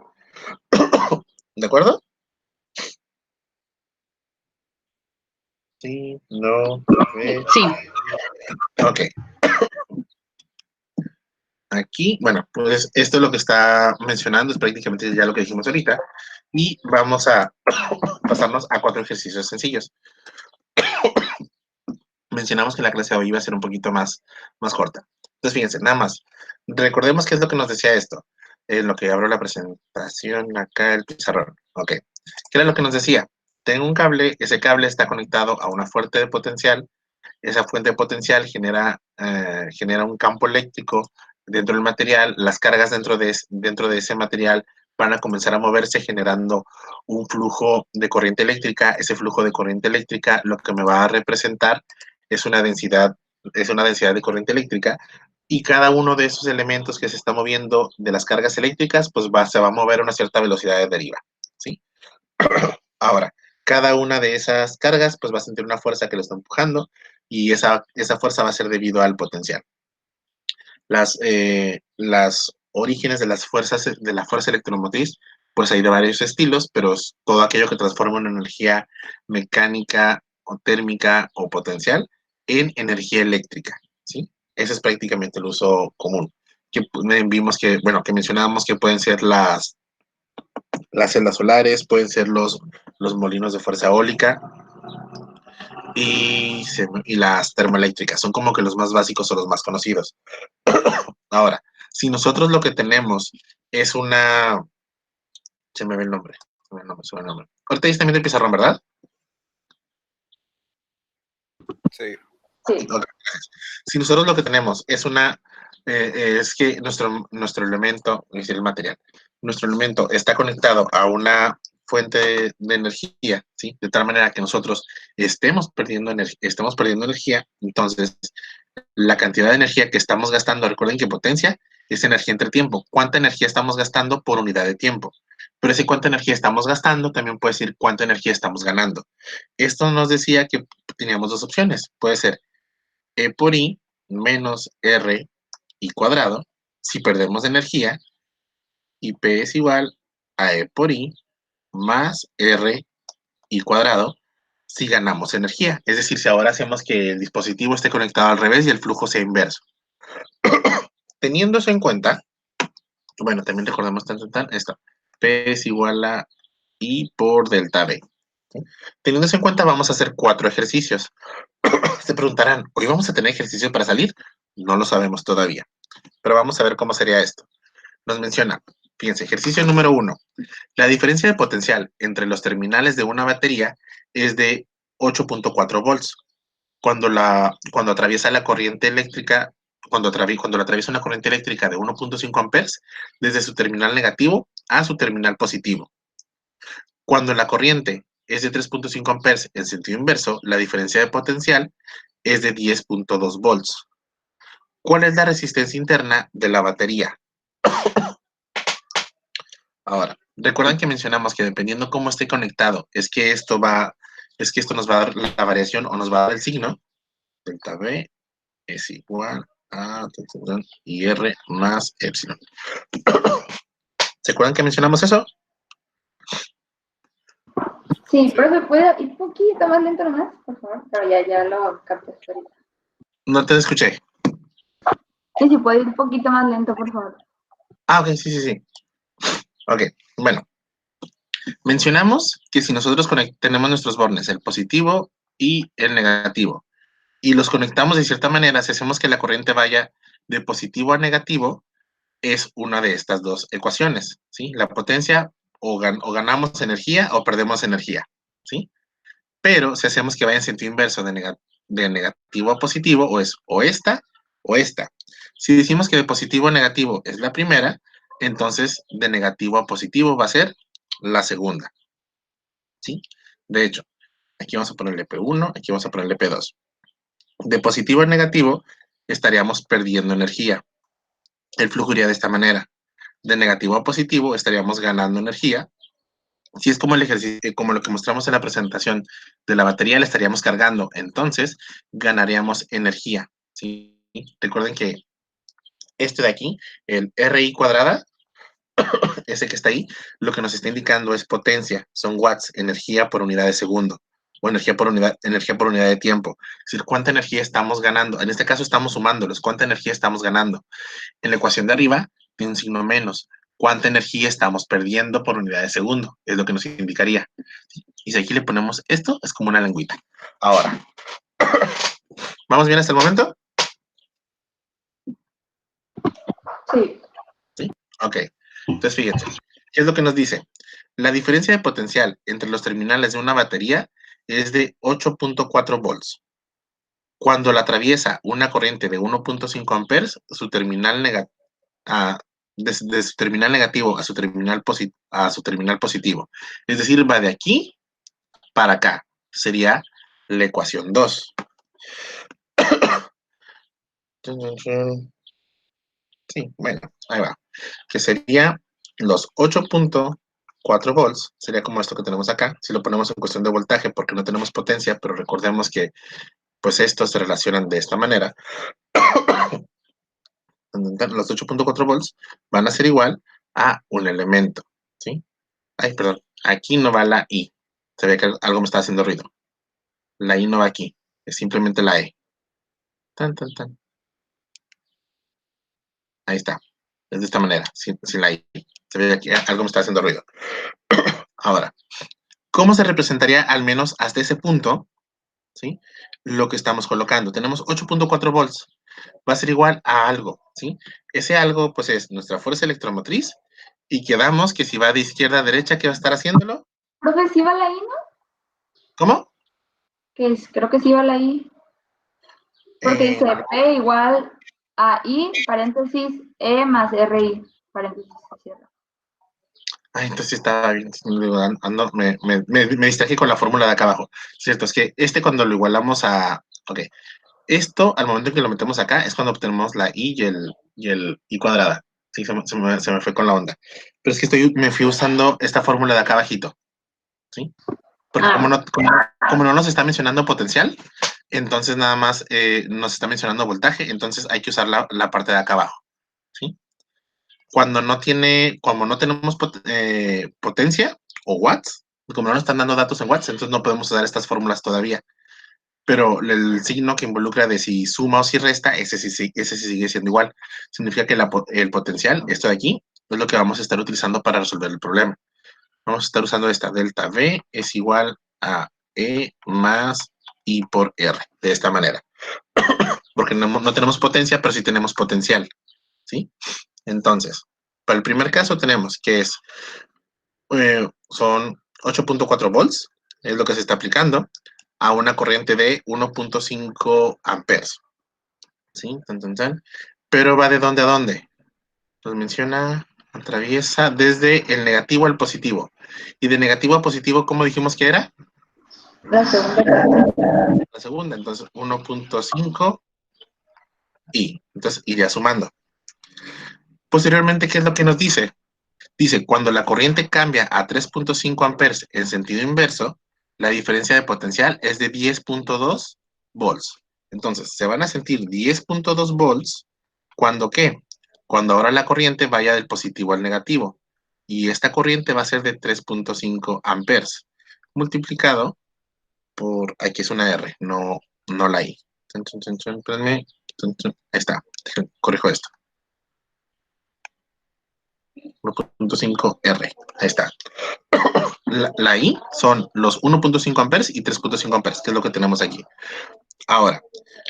A: ¿De acuerdo? Sí, no,
E: Sí.
A: ok. Aquí, bueno, pues esto es lo que está mencionando, es prácticamente ya lo que dijimos ahorita, y vamos a pasarnos a 4 ejercicios sencillos. Mencionamos que la clase de hoy iba a ser un poquito más corta. Entonces, fíjense, nada más, recordemos qué es lo que nos decía esto, en lo que abro la presentación, acá el pizarrón, ok. ¿Qué era lo que nos decía? Tengo un cable, ese cable está conectado a una fuente de potencial, esa fuente de potencial genera un campo eléctrico dentro del material, las cargas dentro de ese material van a comenzar a moverse generando un flujo de corriente eléctrica. Ese flujo de corriente eléctrica lo que me va a representar es una densidad de corriente eléctrica y cada uno de esos elementos que se está moviendo de las cargas eléctricas pues se va a mover a una cierta velocidad de deriva, ¿sí? Ahora, cada una de esas cargas pues va a sentir una fuerza que lo está empujando y esa fuerza va a ser debido al potencial. Las orígenes de la fuerza electromotriz, pues hay de varios estilos, pero es todo aquello que transforma una energía mecánica o térmica o potencial en energía eléctrica, ¿sí? Ese es prácticamente el uso común. Que vimos que, bueno, que mencionábamos que pueden ser las celdas solares, pueden ser los molinos de fuerza eólica, y las termoeléctricas. Son como que los más básicos o los más conocidos. Ahora, si nosotros lo que tenemos es una... Se me ve el nombre. Ahorita está también el pizarrón, ¿verdad?
B: Sí.
C: Sí.
A: Okay. Si nosotros lo que tenemos es es que nuestro elemento, es decir, el material, nuestro elemento está conectado a una fuente de energía, ¿sí? De tal manera que nosotros estemos perdiendo energía, entonces la cantidad de energía que estamos gastando, recuerden que potencia es energía entre tiempo. ¿Cuánta energía estamos gastando por unidad de tiempo? Pero ese cuánta energía estamos gastando también puede decir cuánta energía estamos ganando. Esto nos decía que teníamos dos opciones. Puede ser E por I menos R I cuadrado si perdemos energía y P es igual a E por I más R I cuadrado si ganamos energía. Es decir, si ahora hacemos que el dispositivo esté conectado al revés y el flujo sea inverso. Teniendo eso en cuenta, bueno, también recordemos esto. P es igual a y por delta V. ¿Sí? Teniendo eso en cuenta, vamos a hacer 4 ejercicios. Se preguntarán, ¿hoy vamos a tener ejercicio para salir? No lo sabemos todavía, pero vamos a ver cómo sería esto. Nos menciona, fíjense, ejercicio número 1. La diferencia de potencial entre los terminales de una batería es de 8.4 volts. Cuando atraviesa la corriente eléctrica, cuando la atraviesa una corriente eléctrica de 1.5 amperes, desde su terminal negativo a su terminal positivo. Cuando la corriente es de 3.5 amperes en sentido inverso, la diferencia de potencial es de 10.2 volts. ¿Cuál es la resistencia interna de la batería? Ahora, recuerdan que mencionamos que dependiendo cómo esté conectado, es que esto nos va a dar la variación o nos va a dar el signo. Delta V es igual a R más epsilon. ¿Se acuerdan que mencionamos eso?
C: Sí, pero se puede ir un poquito más lento nomás, por favor. Pero ya lo captaste ahorita.
A: No te escuché.
C: Sí, sí, puede ir un poquito más lento, por favor.
A: Ah, ok, sí. Ok, bueno. Mencionamos que si nosotros tenemos nuestros bornes, el positivo y el negativo, y los conectamos de cierta manera, si hacemos que la corriente vaya de positivo a negativo, es una de estas dos ecuaciones, ¿sí? La potencia o ganamos energía o perdemos energía, ¿sí? Pero si hacemos que vaya en sentido inverso de negativo a positivo, o es o esta o esta. Si decimos que de positivo a negativo es la primera, entonces de negativo a positivo va a ser la segunda, ¿sí? De hecho, aquí vamos a ponerle P1, aquí vamos a ponerle P2. De positivo a negativo estaríamos perdiendo energía. El flujo iría de esta manera. De negativo a positivo estaríamos ganando energía. Si es como el ejercicio, como lo que mostramos en la presentación de la batería, la estaríamos cargando. Entonces, ganaríamos energía, ¿sí? Recuerden que este de aquí, el RI cuadrada, ese que está ahí, lo que nos está indicando es potencia, son watts, energía por unidad de segundo, o energía por unidad de tiempo. Es decir, ¿cuánta energía estamos ganando? En este caso estamos sumándolos, ¿cuánta energía estamos ganando? En la ecuación de arriba tiene un signo menos. ¿Cuánta energía estamos perdiendo por unidad de segundo? Es lo que nos indicaría. Y si aquí le ponemos esto, es como una lengüita. Ahora, ¿vamos bien hasta el momento?
C: Sí.
A: ¿Sí? Ok. Entonces, fíjense. ¿Qué es lo que nos dice? La diferencia de potencial entre los terminales de una batería es de 8.4 volts. Cuando la atraviesa una corriente de 1.5 amperes, su terminal de su terminal negativo a su terminal positivo. Es decir, va de aquí para acá. Sería la ecuación 2. Sí, bueno, ahí va. Que sería los 8.4 volts, sería como esto que tenemos acá, si lo ponemos en cuestión de voltaje, porque no tenemos potencia, pero recordemos que pues estos se relacionan de esta manera. Los 8.4 volts van a ser igual a un elemento, ¿sí? Ay, perdón, aquí no va la I. Se ve que algo me está haciendo ruido. La I no va aquí, es simplemente la E. Tan, tan, tan. Ahí está. Es de esta manera, sin la I. Se ve que algo me está haciendo ruido. Ahora, ¿cómo se representaría al menos hasta ese punto, ¿sí? Lo que estamos colocando? Tenemos 8.4 volts. Va a ser igual a algo, ¿sí? Ese algo, pues, es nuestra fuerza electromotriz y quedamos que si va de izquierda a derecha, ¿qué va a estar haciéndolo?
C: Profe, ¿sí va la I, no?
A: ¿Cómo?
C: Creo que sí va la I. Porque dice P igual a I, paréntesis, E más RI, paréntesis, se cierra.
A: Entonces estaba bien. Me distraje con la fórmula de acá abajo. Cierto, es que cuando lo igualamos a... Ok. Esto, al momento en que lo metemos acá, es cuando obtenemos la I y el I cuadrada. Sí, se me fue con la onda. Pero es que me fui usando esta fórmula de acá abajito. ¿Sí? Porque como no nos está mencionando potencial, entonces nada más nos está mencionando voltaje, entonces hay que usar la parte de acá abajo. ¿Sí? Como no tenemos potencia o watts, como no nos están dando datos en watts, entonces no podemos usar estas fórmulas todavía. Pero el signo que involucra de si suma o si resta, ese sí sigue siendo igual. Significa que el potencial, esto de aquí, es lo que vamos a estar utilizando para resolver el problema. vamos a estar usando esta. Delta V es igual a E más I por R. De esta manera. Porque no tenemos potencia, pero sí tenemos potencial. ¿Sí? Entonces, para el primer caso tenemos que son 8.4 volts, es lo que se está aplicando, a una corriente de 1.5 amperes. ¿Sí? Pero va de dónde a dónde. Nos menciona, atraviesa desde el negativo al positivo. Y de negativo a positivo, ¿cómo dijimos que era?
C: La segunda.
A: La segunda, entonces 1.5 y entonces iría sumando. Posteriormente, ¿qué es lo que nos dice? Dice, cuando la corriente cambia a 3.5 amperes en sentido inverso, la diferencia de potencial es de 10.2 volts. Entonces, se van a sentir 10.2 volts cuando ¿qué? Cuando ahora la corriente vaya del positivo al negativo. Y esta corriente va a ser de 3.5 amperes, multiplicado por, aquí es una R, no la I. Espérenme. Ahí está, corrijo esto. 1.5 R, ahí está. La I son los 1.5 amperes y 3.5 amperes, que es lo que tenemos aquí. Ahora,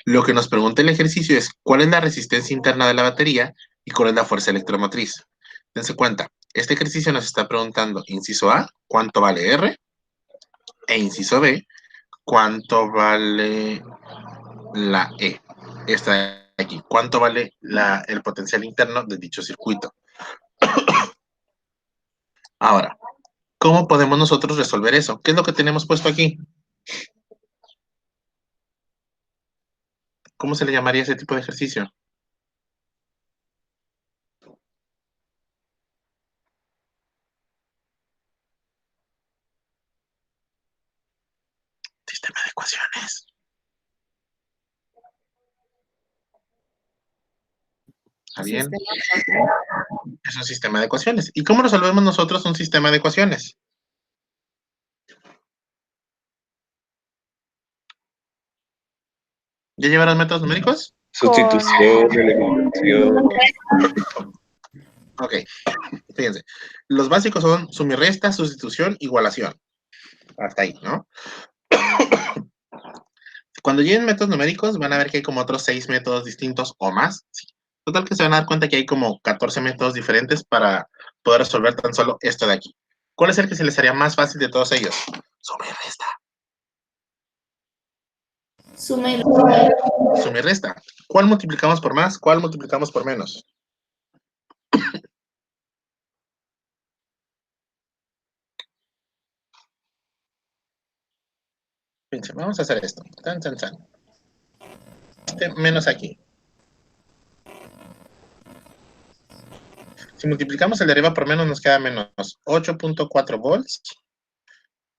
A: lo que nos pregunta el ejercicio es cuál es la resistencia interna de la batería y cuál es la fuerza electromotriz. Dense cuenta, este ejercicio nos está preguntando, inciso A, ¿cuánto vale R? E inciso B, ¿cuánto vale la E? Esta de aquí, ¿cuánto vale el potencial interno de dicho circuito? Ahora, ¿cómo podemos nosotros resolver eso? ¿Qué es lo que tenemos puesto aquí? ¿Cómo se le llamaría ese tipo de ejercicio? Sistema de ecuaciones. ¿Está bien? Es un sistema de ecuaciones. ¿Y cómo resolvemos nosotros un sistema de ecuaciones? ¿Ya llevaron métodos numéricos?
B: Sustitución, eliminación.
A: Ok, fíjense. Los básicos son suma y resta, sustitución, igualación. Hasta ahí, ¿no? Cuando lleguen métodos numéricos, van a ver que hay como otros 6 métodos distintos o más. Sí. Total que se van a dar cuenta que hay como 14 métodos diferentes para poder resolver tan solo esto de aquí. ¿Cuál es el que se les haría más fácil de todos ellos? Suma y resta. Suma y resta. ¿Cuál multiplicamos por más? ¿Cuál multiplicamos por menos? Fíjense, vamos a hacer esto. Menos aquí. Si multiplicamos el de arriba por menos, nos queda menos 8.4 volts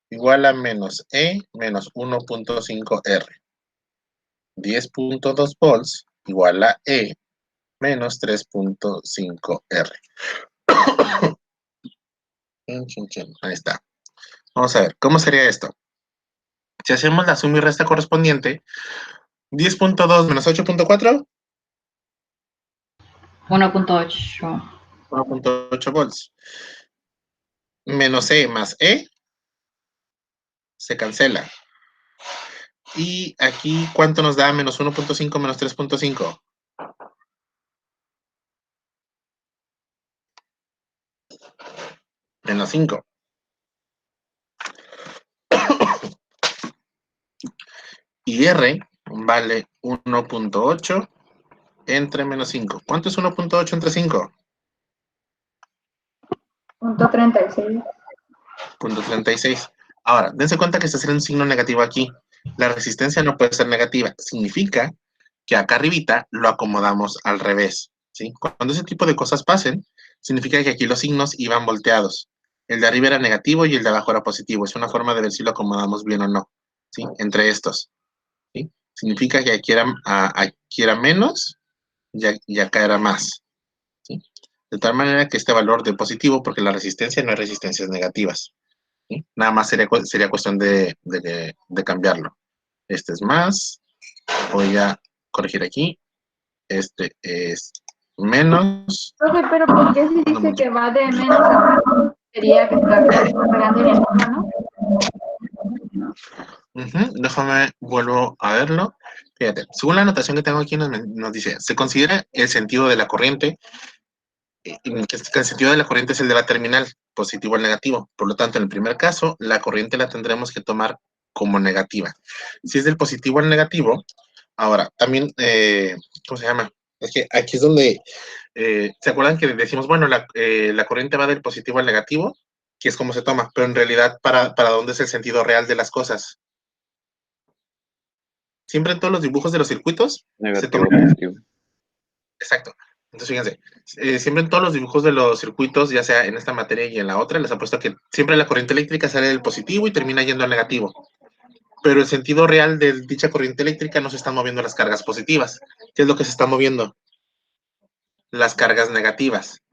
A: igual a menos E menos 1.5 R. 10.2 volts igual a E menos 3.5 R. Ahí está. Vamos a ver, ¿cómo sería esto? Si hacemos la suma y resta correspondiente, 10.2 menos 8.4,
C: 1.8.
A: 1.8 volts. Menos E más E, se cancela. Y aquí, ¿cuánto nos da menos 1.5 menos 3.5? Menos 5. Y R vale 1.8 entre menos 5. ¿Cuánto es 1.8 entre 5?
C: Punto 36.
A: Punto 36. Ahora, dense cuenta que se hace un signo negativo aquí. La resistencia no puede ser negativa. Significa que acá arribita lo acomodamos al revés. ¿Sí? Cuando ese tipo de cosas pasen, significa que aquí los signos iban volteados. El de arriba era negativo y el de abajo era positivo. Es una forma de ver si lo acomodamos bien o no. ¿Sí? Entre estos. ¿Sí? Significa que aquí era menos y acá era más. ¿Sí? De tal manera que este valor de positivo, porque la resistencia no hay resistencias negativas. ¿Sí? Nada más sería cuestión de cambiarlo. Este es más. Voy a corregir aquí. Este es menos.
C: Profe, pero ¿por qué si dice que va de menos a más? Sería que está cargando en el ¿no?
A: Déjame, vuelvo a verlo. Fíjate, según la anotación que tengo aquí nos dice, se considera el sentido de la corriente, que el sentido de la corriente es el de la terminal, positivo al negativo. Por lo tanto, en el primer caso, la corriente la tendremos que tomar como negativa. Si es del positivo al negativo, ahora, también, ¿cómo se llama? Es que aquí es donde, ¿se acuerdan que decimos, bueno, la corriente va del positivo al negativo? Que es como se toma, pero en realidad, ¿para dónde es el sentido real de las cosas? Siempre en todos los dibujos de los circuitos se
E: Negativo,
A: toma.
E: positivo.
A: Exacto. Entonces, fíjense, siempre en todos los dibujos de los circuitos, ya sea en esta materia y en la otra, les apuesto que siempre la corriente eléctrica sale del positivo y termina yendo al negativo. Pero el sentido real de dicha corriente eléctrica no se están moviendo las cargas positivas. ¿Qué es lo que se está moviendo? Las cargas negativas.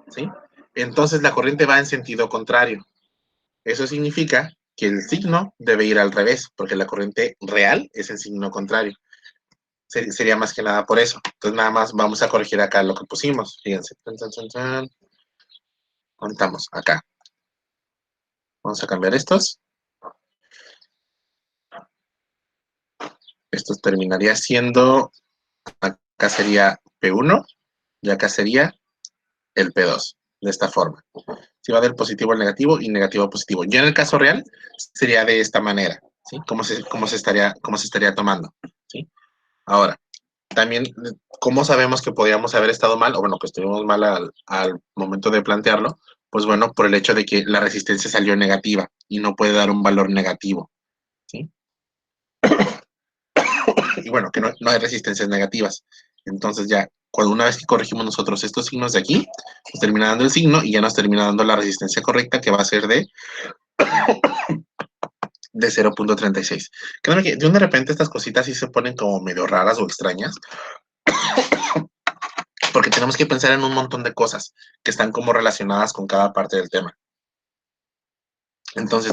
A: ¿Sí? Entonces la corriente va en sentido contrario. Eso significa que el signo debe ir al revés, porque la corriente real es el signo contrario. Sería más que nada por eso. Entonces nada más vamos a corregir acá lo que pusimos. Fíjense. Contamos acá. Vamos a cambiar estos. Esto terminaría siendo, acá sería P1 y acá sería el P2, de esta forma. Si va del positivo al negativo y negativo a positivo. Ya en el caso real sería de esta manera, ¿sí? ¿Cómo se estaría tomando? ¿Sí? Ahora, también, ¿cómo sabemos que podríamos haber estado mal? O bueno, que estuvimos mal al momento de plantearlo. Pues bueno, por el hecho de que la resistencia salió negativa y no puede dar un valor negativo, ¿sí? Y bueno, que no hay resistencias negativas. Entonces ya, una vez que corregimos nosotros estos signos de aquí, nos termina dando el signo y ya nos termina dando la resistencia correcta, que va a ser de 0.36. Créanme que de repente estas cositas sí se ponen como medio raras o extrañas, porque tenemos que pensar en un montón de cosas que están como relacionadas con cada parte del tema. Entonces,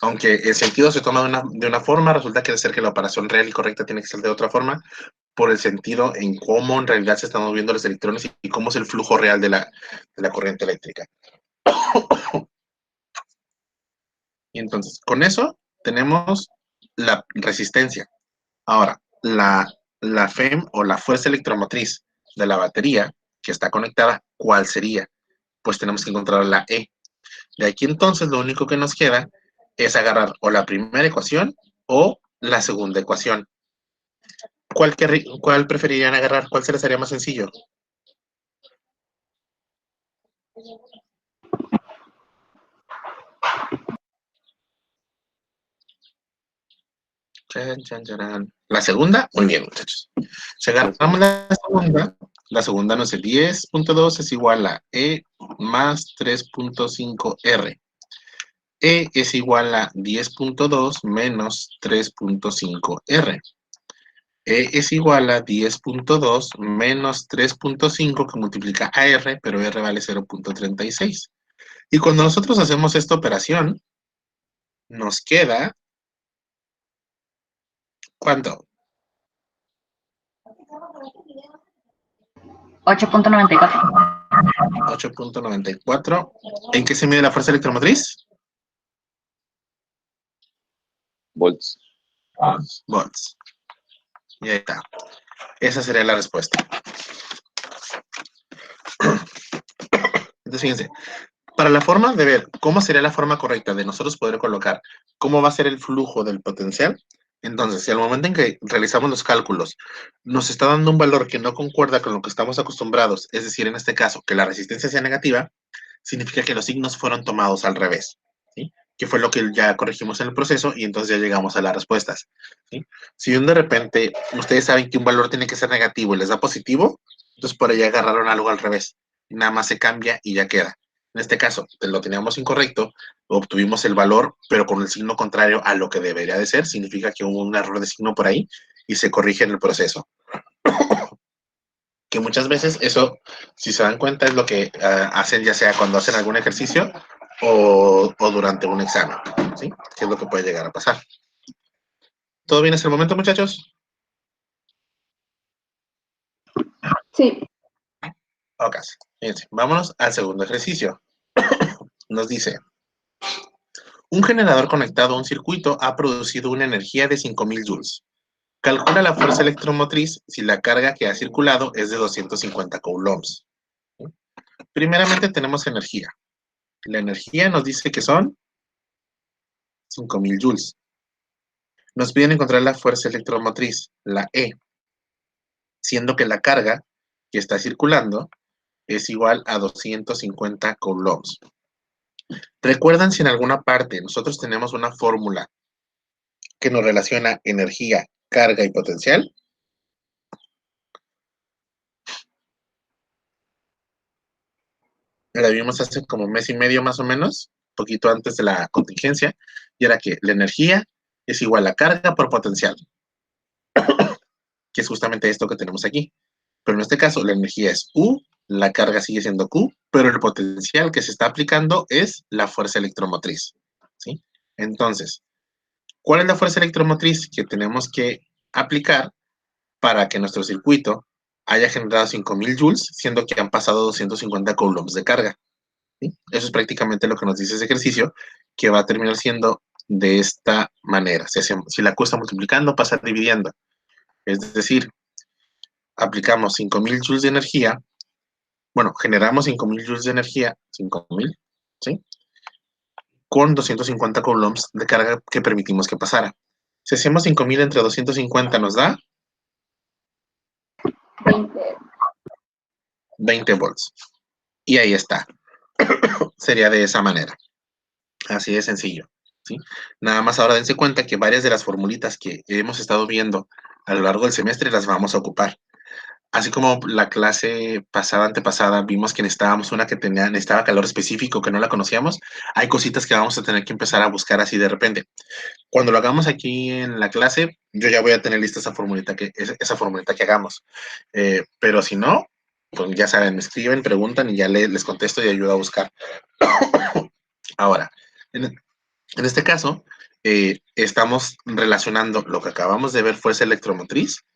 A: aunque el sentido se toma de una forma, resulta que debe ser que la operación real y correcta tiene que ser de otra forma, por el sentido en cómo en realidad se están moviendo los electrones y cómo es el flujo real de la corriente eléctrica. Y entonces, con eso tenemos la resistencia. Ahora, la FEM o la fuerza electromotriz de la batería que está conectada, ¿cuál sería? Pues tenemos que encontrar la E. De aquí entonces lo único que nos queda es agarrar o la primera ecuación o la segunda ecuación. ¿Cuál preferirían agarrar? ¿Cuál se les haría más sencillo? Chan, chan, charan. ¿La segunda? Muy bien, muchachos. Si agarramos la segunda nos dice 10.2 es igual a E más 3.5R. E es igual a 10.2 menos 3.5R. E es igual a 10.2 menos 3.5 que multiplica a R, pero R vale 0.36. Y cuando nosotros hacemos esta operación, nos queda, ¿cuánto?
C: 8.94.
A: 8.94. ¿En qué se mide la fuerza electromotriz?
E: Volts.
A: Volts. Y ahí está. Esa sería la respuesta. Entonces, fíjense, para la forma de ver cómo sería la forma correcta de nosotros poder colocar cómo va a ser el flujo del potencial, entonces, si al momento en que realizamos los cálculos nos está dando un valor que no concuerda con lo que estamos acostumbrados, es decir, en este caso, que la resistencia sea negativa, significa que los signos fueron tomados al revés, ¿sí? Que fue lo que ya corregimos en el proceso y entonces ya llegamos a las respuestas, ¿sí? Si de repente ustedes saben que un valor tiene que ser negativo y les da positivo, entonces por ahí agarraron algo al revés. Nada más se cambia y ya queda. En este caso, lo teníamos incorrecto, obtuvimos el valor, pero con el signo contrario a lo que debería de ser, significa que hubo un error de signo por ahí y se corrige en el proceso. Que muchas veces eso, si se dan cuenta, es lo que hacen ya sea cuando hacen algún ejercicio o durante un examen, ¿sí? Que es lo que puede llegar a pasar. ¿Todo bien hasta el momento, muchachos?
C: Sí.
A: Ok, fíjense, vámonos al segundo ejercicio. nos dice, un generador conectado a un circuito ha producido una energía de 5000 joules. Calcula la fuerza electromotriz si la carga que ha circulado es de 250 coulombs. Primeramente tenemos energía. La energía nos dice que son 5000 joules. Nos piden encontrar la fuerza electromotriz, la E, siendo que la carga que está circulando es igual a 250 coulombs. ¿Recuerdan si en alguna parte nosotros tenemos una fórmula que nos relaciona energía, carga y potencial? La vimos hace como un mes y medio más o menos, poquito antes de la contingencia, y era que la energía es igual a carga por potencial, que es justamente esto que tenemos aquí. Pero en este caso la energía es U, la carga sigue siendo Q, pero el potencial que se está aplicando es la fuerza electromotriz, ¿sí? Entonces, ¿cuál es la fuerza electromotriz que tenemos que aplicar para que nuestro circuito haya generado 5000 joules, siendo que han pasado 250 coulombs de carga? ¿Sí? Eso es prácticamente lo que nos dice ese ejercicio, que va a terminar siendo de esta manera. Si la Q está multiplicando, pasa dividiendo. Es decir, aplicamos 5000 joules de energía, bueno, generamos 5000 joules de energía, 5000, ¿sí? Con 250 coulombs de carga que permitimos que pasara. Si hacemos 5000 entre 250 nos da 20 volts. Y ahí está. Sería de esa manera. Así de sencillo, ¿sí? Nada más ahora dense cuenta que varias de las formulitas que hemos estado viendo a lo largo del semestre las vamos a ocupar. Así como la clase pasada, antepasada, vimos que necesitábamos una que necesitaba calor específico, que no la conocíamos, hay cositas que vamos a tener que empezar a buscar así de repente. Cuando lo hagamos aquí en la clase, yo ya voy a tener lista esa formulita que hagamos. Pero si no, pues ya saben, me escriben, preguntan y ya les contesto y ayudo a buscar. Ahora, en este caso, estamos relacionando lo que acabamos de ver, fuerza electromotriz,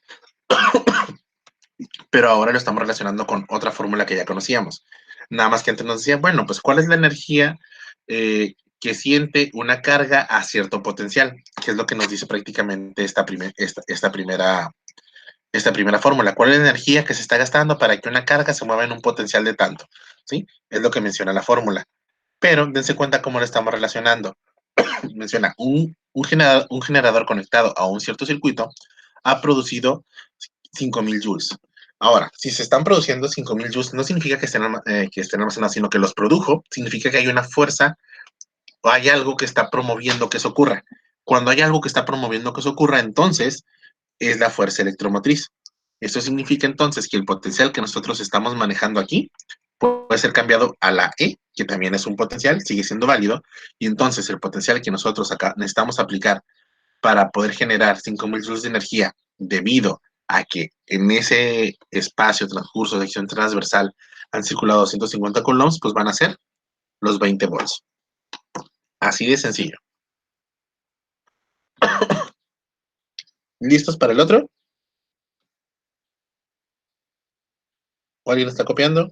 A: pero ahora lo estamos relacionando con otra fórmula que ya conocíamos. Nada más que antes nos decía, bueno, pues ¿cuál es la energía que siente una carga a cierto potencial? Que es lo que nos dice prácticamente esta primera fórmula. ¿Cuál es la energía que se está gastando para que una carga se mueva en un potencial de tanto? ¿Sí? Es lo que menciona la fórmula. Pero dense cuenta cómo lo estamos relacionando. Menciona un generador conectado a un cierto circuito ha producido 5000 joules. Ahora, si se están produciendo 5000 joules, no significa que estén almacenados, sino que los produjo, significa que hay una fuerza o hay algo que está promoviendo que eso ocurra. Cuando hay algo que está promoviendo que eso ocurra, entonces es la fuerza electromotriz. Esto significa entonces que el potencial que nosotros estamos manejando aquí puede ser cambiado a la E, que también es un potencial, sigue siendo válido, y entonces el potencial que nosotros acá necesitamos aplicar para poder generar 5000 joules de energía debido a que en ese espacio, transcurso, sección transversal han circulado 250 coulombs, pues van a ser los 20 volts. Así de sencillo. ¿Listos para el otro? ¿O alguien está copiando?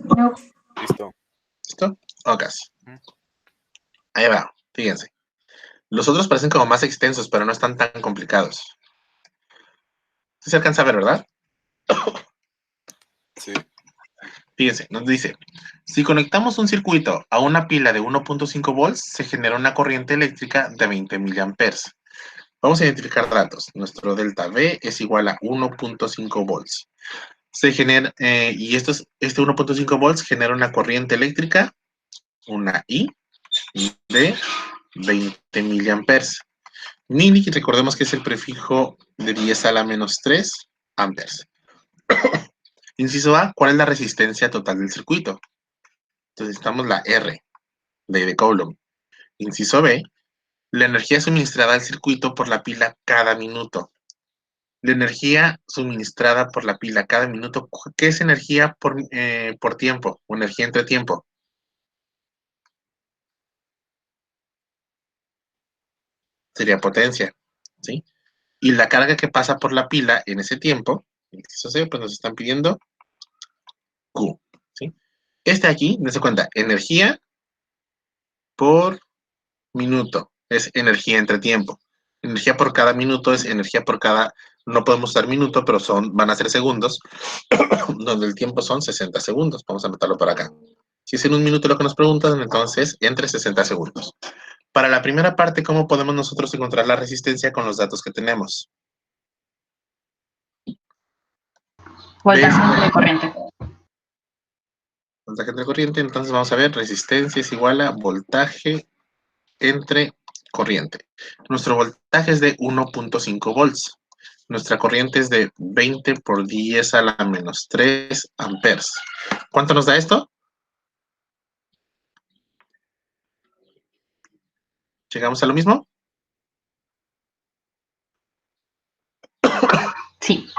C: No.
B: Listo.
A: ¿Listo? O casi. Ahí va, fíjense. Los otros parecen como más extensos, pero no están tan complicados. ¿Sí se alcanza a ver, verdad?
B: Sí.
A: Fíjense, nos dice, si conectamos un circuito a una pila de 1.5 volts, se genera una corriente eléctrica de 20 miliamperes. Vamos a identificar datos. Nuestro delta V es igual a 1.5 volts. Se genera, y este 1.5 volts genera una corriente eléctrica, una I, de 20 miliamperes. Mili, recordemos que es el prefijo de 10 a la menos 3 amperes. Inciso A, ¿cuál es la resistencia total del circuito? Entonces necesitamos la R de Coulomb. Inciso B, la energía suministrada al circuito por la pila cada minuto. La energía suministrada por la pila cada minuto, ¿qué es energía por tiempo? O energía entre tiempo. Sería potencia, ¿sí? Y la carga que pasa por la pila en ese tiempo, inciso C, pues nos están pidiendo Q, ¿sí? Este aquí, dense cuenta, energía por minuto, es energía entre tiempo. Energía por cada minuto es energía por cada, no podemos usar minuto, pero van a ser segundos, donde el tiempo son 60 segundos. Vamos a anotarlo por acá. Si es en un minuto lo que nos preguntan, entonces entre 60 segundos. Para la primera parte, ¿cómo podemos nosotros encontrar la resistencia con los datos que tenemos?
F: Voltaje entre corriente.
A: Voltaje entre corriente, entonces vamos a ver, resistencia es igual a voltaje entre corriente. Nuestro voltaje es de 1.5 volts. Nuestra corriente es de 20 por 10 a la menos 3 amperes. ¿Cuánto nos da esto? ¿Llegamos a lo mismo?
F: Sí.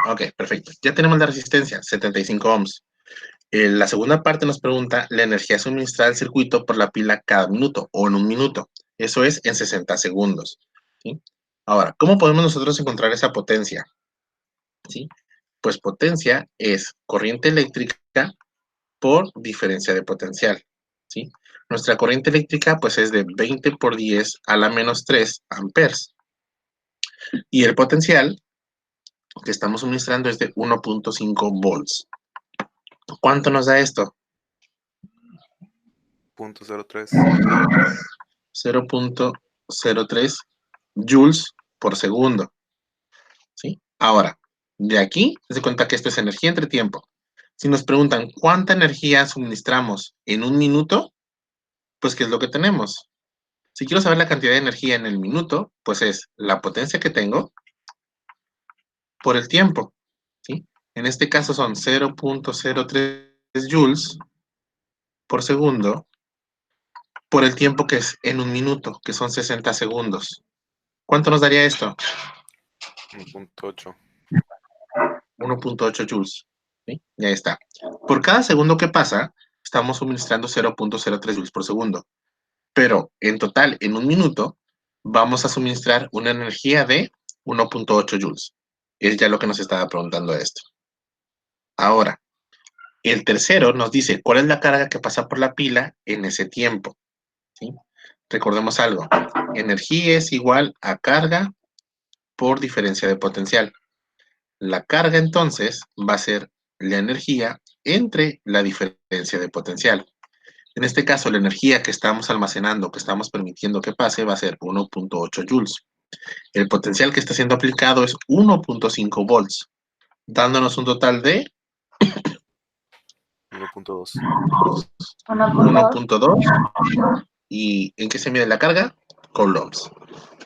A: Ok, perfecto. Ya tenemos la resistencia, 75 ohms. La segunda parte nos pregunta la energía suministrada al circuito por la pila cada minuto o en un minuto. Eso es en 60 segundos. ¿Sí? Ahora, ¿cómo podemos nosotros encontrar esa potencia? ¿Sí? Pues potencia es corriente eléctrica por diferencia de potencial. ¿Sí? Nuestra corriente eléctrica pues es de 20 por 10 a la menos 3 amperes. Y el potencial que estamos suministrando es de 1.5 volts. ¿Cuánto nos da esto?
B: 0.03.
A: 0.03 joules por segundo. ¿Sí? Ahora, de aquí, se cuenta que esto es energía entre tiempo. Si nos preguntan cuánta energía suministramos en un minuto, pues ¿qué es lo que tenemos? Si quiero saber la cantidad de energía en el minuto, pues es la potencia que tengo por el tiempo. ¿Sí? En este caso son 0.03 joules por segundo por el tiempo que es en un minuto, que son 60 segundos. ¿Cuánto nos daría esto?
B: 1.8.
A: 1.8 joules. ¿Sí? Ya está. Por cada segundo que pasa, estamos suministrando 0.03 joules por segundo. Pero en total, en un minuto, vamos a suministrar una energía de 1.8 joules. Es ya lo que nos estaba preguntando esto. Ahora, el tercero nos dice cuál es la carga que pasa por la pila en ese tiempo. ¿Sí? Recordemos algo. Energía es igual a carga por diferencia de potencial. La carga entonces va a ser la energía entre la diferencia de potencial. En este caso, la energía que estamos almacenando, que estamos permitiendo que pase, va a ser 1.8 joules. El potencial que está siendo aplicado es 1.5 volts, dándonos un total de
B: 1.2.
A: 1.2. ¿Y en qué se mide la carga? Coulombs.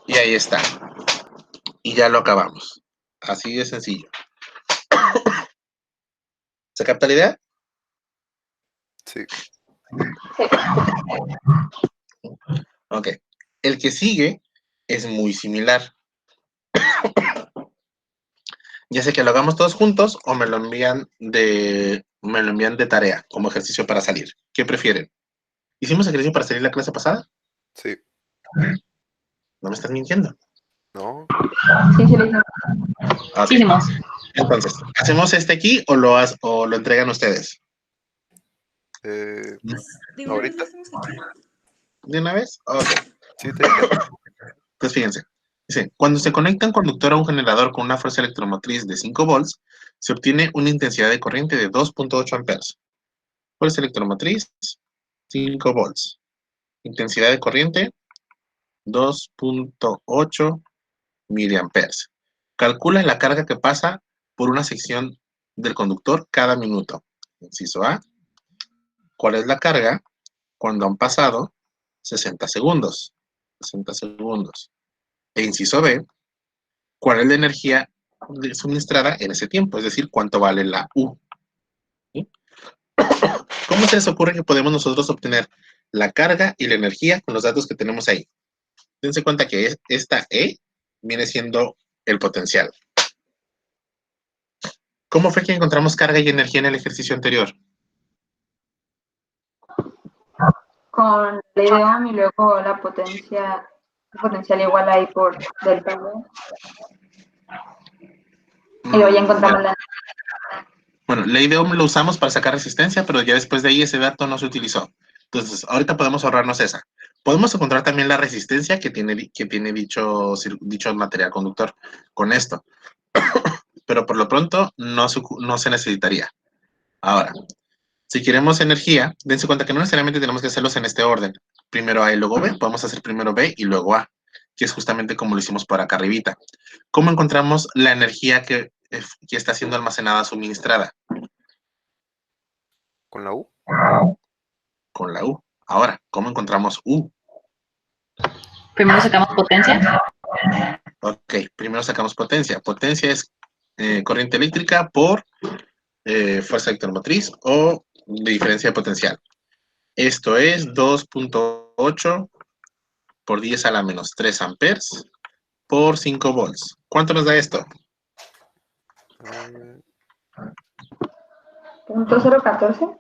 A: Y ahí está. Y ya lo acabamos. Así de sencillo. ¿Se capta la idea?
B: Sí.
A: Ok. El que sigue es muy similar. Ya sé que lo hagamos todos juntos o me lo envían de tarea como ejercicio para salir. ¿Qué prefieren? ¿Hicimos ejercicio para salir la clase pasada?
B: Sí.
A: ¿No me estás mintiendo?
B: No.
C: Sí, sí, lo hice.
A: Ok.
F: Sí, hicimos.
A: Entonces, ¿hacemos este aquí o lo entregan ustedes?
B: Eh,
G: ¿De una vez
B: ahorita.
G: lo hacemos aquí?
A: ¿De una vez? Ok.
B: Sí, está bien.
A: Pues fíjense. Dice, cuando se conecta un conductor a un generador con una fuerza electromotriz de 5 volts, se obtiene una intensidad de corriente de 2.8 amperes. Fuerza electromotriz, 5 volts. Intensidad de corriente, 2.8 miliamperes. Calcula la carga que pasa por una sección del conductor cada minuto. Inciso A. ¿Cuál es la carga cuando han pasado 60 segundos? 60 segundos. E inciso B. ¿Cuál es la energía suministrada en ese tiempo? Es decir, ¿cuánto vale la U? ¿Sí? ¿Cómo se les ocurre que podemos nosotros obtener la carga y la energía con los datos que tenemos ahí? Dense cuenta que esta E viene siendo el potencial. ¿Cómo fue que encontramos carga y energía en el ejercicio anterior?
C: Con la idea y luego la potencial igual ahí por delta V. Y luego ya encontramos la...
A: Bueno, ley de Ohm lo usamos para sacar resistencia, pero ya después de ahí ese dato no se utilizó. Entonces, ahorita podemos ahorrarnos esa. Podemos encontrar también la resistencia que tiene dicho material conductor con esto. Pero por lo pronto no se necesitaría. Ahora, si queremos energía, dense cuenta que no necesariamente tenemos que hacerlos en este orden. Primero A y luego B. Podemos hacer primero B y luego A, que es justamente como lo hicimos por acá arribita. ¿Cómo encontramos la energía que está siendo almacenada, suministrada?
B: ¿Con la U?
A: Con la U. Ahora, ¿cómo encontramos U?
F: Primero sacamos potencia.
A: Ok, primero sacamos potencia. Potencia es corriente eléctrica por fuerza electromotriz o diferencia de potencial. Esto es 2.8 por 10 a la menos 3 amperes por 5 volts. ¿Cuánto nos da esto?
B: Eh,
C: .014.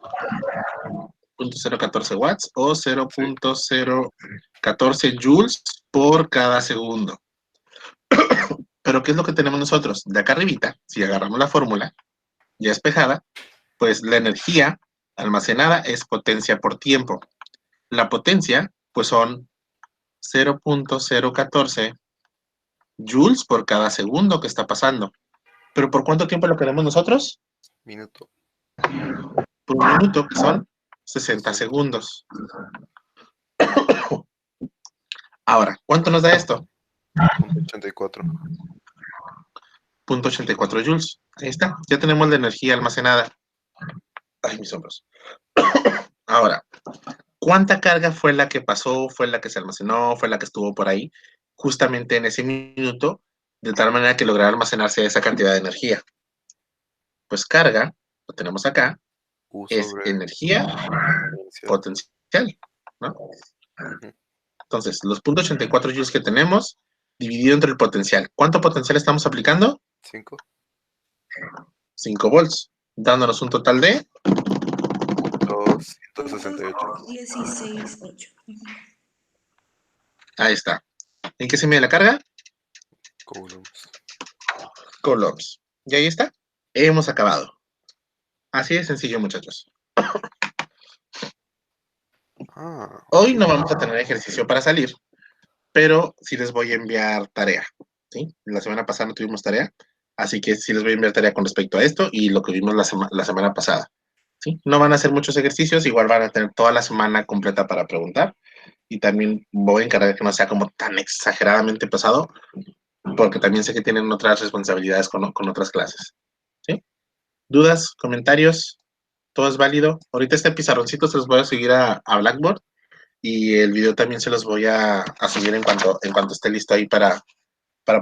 A: 0.014 watts o 0.014 joules por cada segundo. Pero ¿qué es lo que tenemos nosotros? De acá arribita, si agarramos la fórmula ya despejada, pues la energía almacenada es potencia por tiempo. La potencia, pues son 0.014 joules por cada segundo que está pasando. ¿Pero por cuánto tiempo lo queremos nosotros?
B: minuto.
A: Por un minuto, que son 60 segundos. Ahora, ¿cuánto nos da esto?
B: 84.
A: 0.84 joules. Ahí está, ya tenemos la energía almacenada. Ay, mis hombros. Ahora, ¿cuánta carga fue la que pasó, fue la que se almacenó, fue la que estuvo por ahí, justamente en ese minuto, de tal manera que lograra almacenarse esa cantidad de energía? Pues carga, lo tenemos acá,
B: U
A: es
B: sobre
A: energía
B: potencial.
A: potencial, ¿no?
B: Ujú.
A: Entonces, los 0.84 joules que tenemos, dividido entre el potencial. ¿Cuánto potencial estamos aplicando?
B: 5.
A: 5 volts, dándonos un total de
B: 168.
G: 16.8.
A: ahí está. ¿En qué se mide la carga?
B: Coulombs.
A: Coulombs. Y ahí está. Hemos acabado. Así de sencillo, muchachos.
B: Ah,
A: Hoy no vamos a tener ejercicio para salir, pero sí les voy a enviar tarea. ¿Sí? La semana pasada no tuvimos tarea, así que sí les voy a enviar tarea con respecto a esto y lo que vimos la semana pasada. ¿Sí? No van a hacer muchos ejercicios, igual van a tener toda la semana completa para preguntar. Y también voy a encargar que no sea como tan exageradamente pesado, porque también sé que tienen otras responsabilidades con otras clases. ¿Sí? ¿Dudas? ¿Comentarios? ¿Todo es válido? Ahorita este pizarroncito se los voy a seguir a Blackboard y el video también se los voy a subir en cuanto esté listo ahí para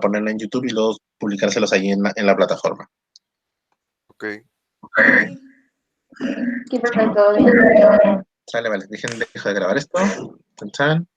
A: ponerlo en YouTube y luego publicárselos ahí en la plataforma.
B: ok.
C: Sí, perfecto. Bien.
A: Sale, vale. Dejo de grabar esto. Chan, chan.